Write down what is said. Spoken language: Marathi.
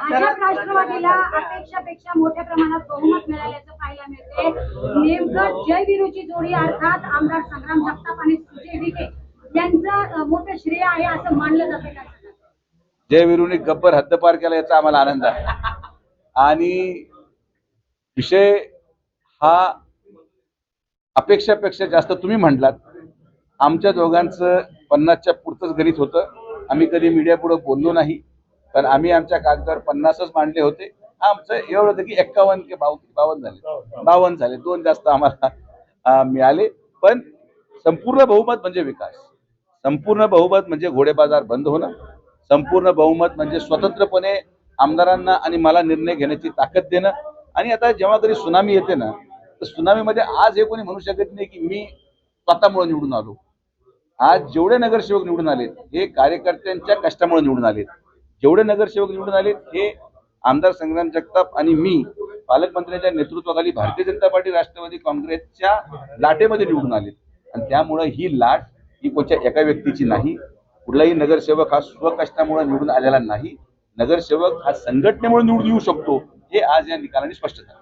भाजप राष्ट्रवादीला अपेक्षापेक्षा मोठ्या प्रमाणात बहुमत मिळाल्याचं पाहायला मिळते। नेमकं जयवीरूची जोडी अर्थात आमदार संग्राम जगताप आणि सुजय विखे यांचं मोठं श्रेय आहे असं मानलं जातं का? जयवीरूने गब्बर हद्दपार केला याचा आम्हाला आनंद आहे आणि विषय हा अपेक्षापेक्षा जास्त तुम्ही म्हटलात। आमच्या दोघांचं 50च्या पुढचंच गणित होतं। आम्ही कधी मीडिया पुढे बोललो नाही, पण आम्ही आमच्या कागदावर 50च मांडले होते। आमचं एवढं होतं की 51 की 52 झाले, 2 जास्त आम्हाला मिळाले। पण संपूर्ण बहुमत म्हणजे विकास, संपूर्ण बहुमत म्हणजे घोडेबाजार बंद होणं, संपूर्ण बहुमत म्हणजे स्वतंत्रपणे आमदारांना आणि मला निर्णय घेण्याची ताकद देणं। आणि आता जेव्हा कधी सुनामी येते ना, तर सुनामीमध्ये आज हे कोणी म्हणू शकत नाही की मी स्वतःमुळे निवडून आलो। आज जेवढे नगरसेवक निवडून आलेत हे कार्यकर्त्यांच्या कष्टामुळे निवडून आलेत। जेवढे नगरसेवक निवडून आलेत हे आमदार संग्राम जगताप आणि मी पालकमंत्र्यांच्या नेतृत्वाखाली भारतीय जनता पार्टी राष्ट्रवादी काँग्रेसच्या लाटेमध्ये निवडून आलेत। आणि त्यामुळे ही लाट ही कोणत्या एका व्यक्तीची नाही। कुठलाही नगरसेवक हा स्वकष्टामुळे निवडून आलेला नाही। नगरसेवक हा संघटनेमुळे निवडून येऊ शकतो, हे आज या निकालाने स्पष्ट झालं।